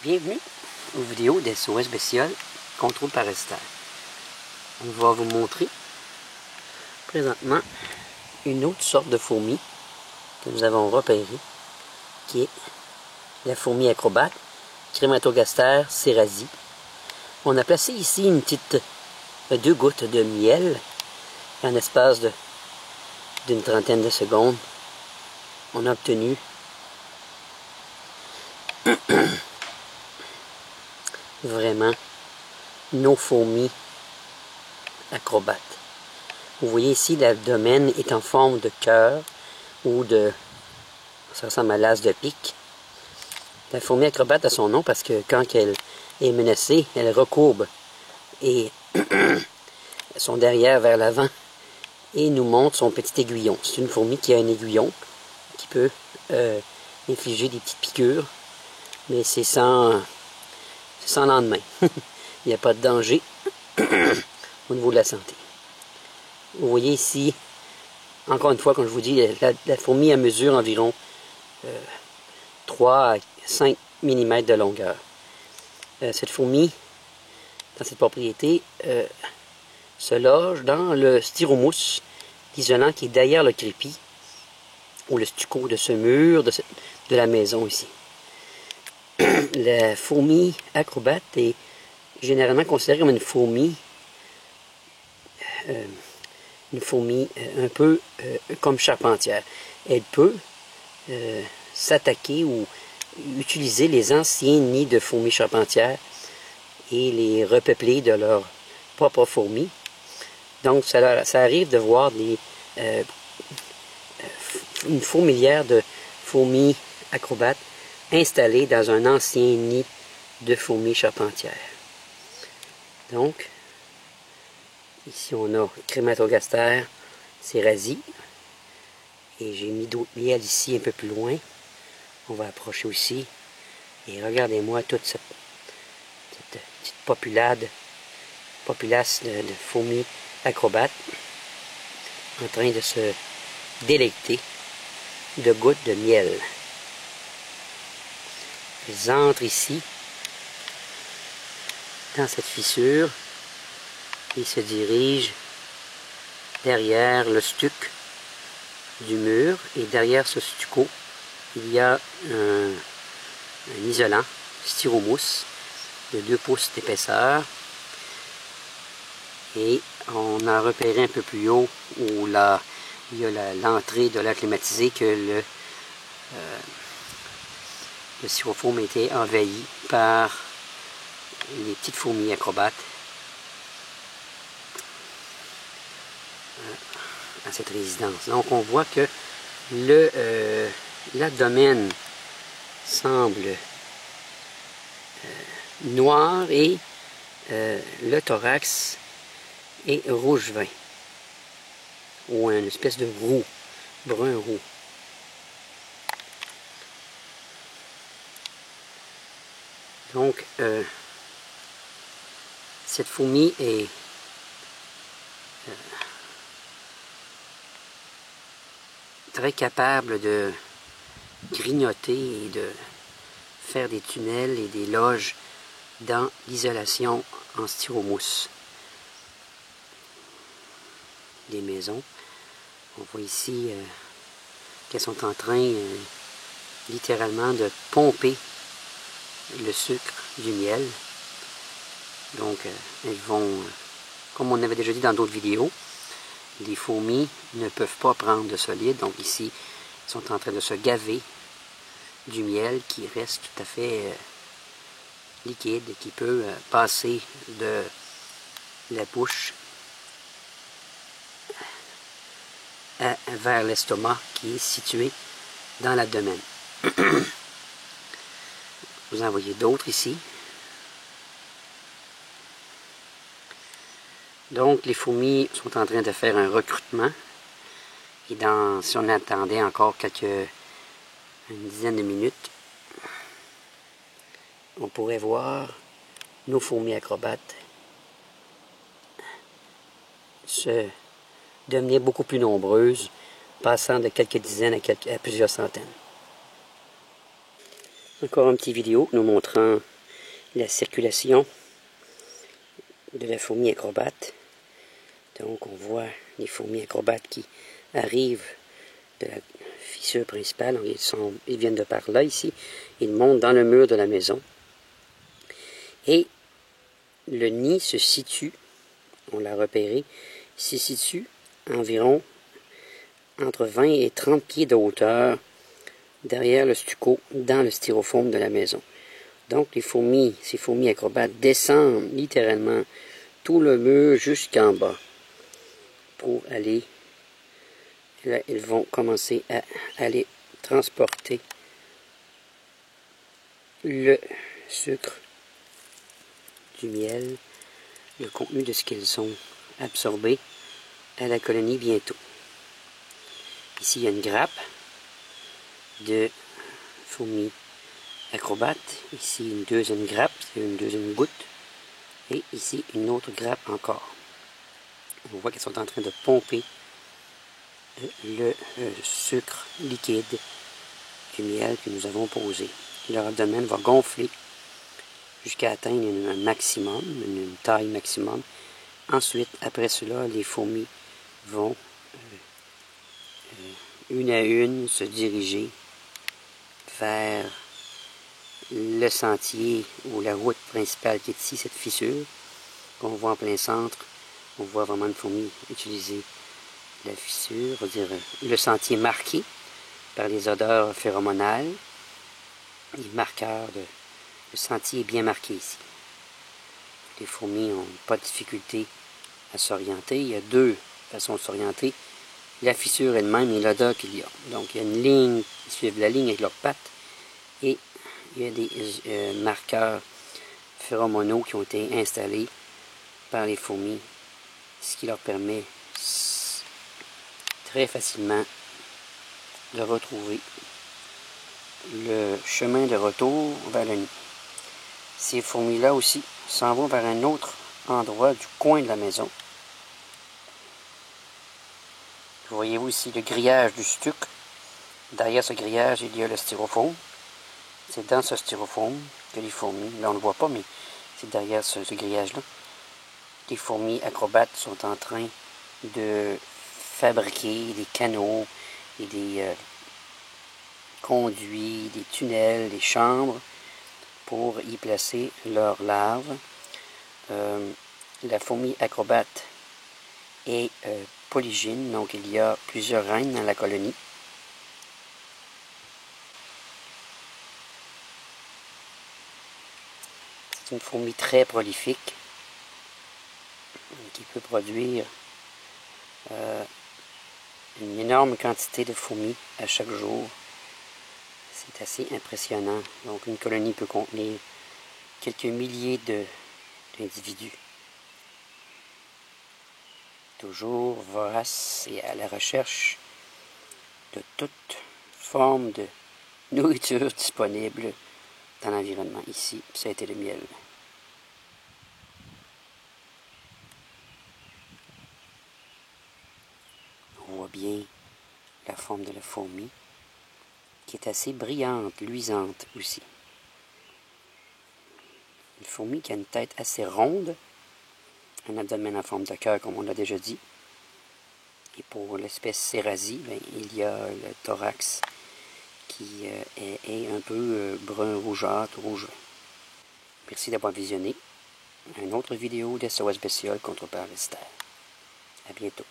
Bienvenue aux vidéos d'SOS Bestiole Contrôle Parasitaire. On va vous montrer présentement une autre sorte de fourmi que nous avons repérée, qui est la fourmi acrobate, Crématogaster cerasi. On a placé ici une petite 2 gouttes de miel en l'espace d'une trentaine de secondes. On a obtenu vraiment nos fourmis acrobates. Vous voyez ici, l'abdomen est en forme de cœur ou de... ça ressemble à l'as de pique. La fourmi acrobate a son nom parce que quand elle est menacée, elle recourbe et son derrière vers l'avant et nous montre son petit aiguillon. C'est une fourmi qui a un aiguillon qui peut infliger des petites piqûres, mais c'est sans lendemain. Il n'y a pas de danger au niveau de la santé. Vous voyez ici, encore une fois, comme je vous dis, la fourmi à mesure environ 3 à 5 mm de longueur. Cette fourmi, dans cette propriété, se loge dans le styromousse, l'isolant qui est derrière le crépi, ou le stucco de ce mur de la maison ici. La fourmi acrobate est généralement considérée comme une fourmi un peu comme charpentière. Elle peut s'attaquer ou utiliser les anciens nids de fourmis charpentières et les repeupler de leurs propres fourmis. Donc ça arrive de voir une fourmilière de fourmis acrobates installée dans un ancien nid de fourmis charpentières. Donc, ici on a Crématogaster cerasi. Et j'ai mis d'autres miels ici un peu plus loin. On va approcher aussi. Et regardez-moi toute cette petite populace de fourmis acrobates en train de se délecter de gouttes de miel. Ils entrent ici, dans cette fissure, et se dirigent derrière le stuc du mur. Et derrière ce stucco, il y a un isolant styromousse de 2 pouces d'épaisseur. Et on a repéré un peu plus haut où il y a l'entrée de l'air climatisé que le styrofoam était envahi par les petites fourmis acrobates à cette résidence. Donc on voit que l'abdomen semble noir et le thorax est rouge vin ou une espèce de roux, brun roux. Donc cette fourmi est très capable de grignoter et de faire des tunnels et des loges dans l'isolation en styromousse des maisons. On voit ici qu'elles sont en train littéralement de pomper le sucre du miel. Donc elles vont, comme on avait déjà dit dans d'autres vidéos, les fourmis ne peuvent pas prendre de solide, donc ici elles sont en train de se gaver du miel qui reste tout à fait liquide et qui peut passer de la bouche vers l'estomac qui est situé dans l'abdomen. Vous en voyez d'autres ici. Donc les fourmis sont en train de faire un recrutement. Et si on attendait encore une dizaine de minutes, on pourrait voir nos fourmis acrobates se devenir beaucoup plus nombreuses, passant de quelques dizaines à plusieurs centaines. Encore une petite vidéo nous montrant la circulation de la fourmi acrobate. Donc on voit les fourmis acrobates qui arrivent de la fissure principale. Ils viennent de par là ici. Ils montent dans le mur de la maison. Et le nid se situe, on l'a repéré, se situe environ entre 20 et 30 pieds de hauteur derrière le stucco, dans le styrofoam de la maison. Donc ces fourmis acrobates descendent littéralement tout le mur jusqu'en bas pour aller, là ils vont commencer à aller transporter le sucre, du miel, le contenu de ce qu'ils ont absorbé à la colonie bientôt. Ici il y a une grappe de fourmis acrobates, ici une deuxième grappe, une deuxième goutte, et ici une autre grappe encore. On voit qu'elles sont en train de pomper le sucre liquide du miel que nous avons posé. Leur abdomen va gonfler jusqu'à atteindre un maximum, une taille maximum. Ensuite, après cela, les fourmis vont une à une se diriger vers le sentier ou la route principale qui est ici, cette fissure qu'on voit en plein centre. On voit vraiment une fourmi utiliser la fissure, on va dire le sentier marqué par les odeurs phéromonales. Les marqueurs, le sentier est bien marqué ici. Les fourmis n'ont pas de difficulté à s'orienter. Il y a deux façons de s'orienter. La fissure elle-même et l'odeur qu'il y a. Donc il y a une ligne, ils suivent la ligne avec leurs pattes et il y a des marqueurs phéromonaux qui ont été installés par les fourmis, ce qui leur permet très facilement de retrouver le chemin de retour vers le nid. Ces fourmis-là aussi s'en vont vers un autre endroit du coin de la maison. Voyez-vous ici le grillage du stuc. Derrière ce grillage, il y a le styrofoam. C'est dans ce styrofoam que les fourmis, là on ne le voit pas, mais c'est derrière ce grillage-là. Les fourmis acrobates sont en train de fabriquer des canaux et des conduits, des tunnels, des chambres pour y placer leurs larves. La fourmi acrobate est polygyne, donc il y a plusieurs reines dans la colonie. C'est une fourmi très prolifique qui peut produire une énorme quantité de fourmis à chaque jour. C'est assez impressionnant. Donc une colonie peut contenir quelques milliers d'individus. Toujours vorace et à la recherche de toute forme de nourriture disponible dans l'environnement. Ici, ça a été le miel. On voit bien la forme de la fourmi, qui est assez brillante, luisante aussi. Une fourmi qui a une tête assez ronde, un abdomen en forme de cœur, comme on l'a déjà dit. Et pour l'espèce Cérasie, il y a le thorax qui est un peu brun rougeâtre, rouge. Merci d'avoir visionné une autre vidéo d'SOS Bestiole contre parasitaire. À bientôt.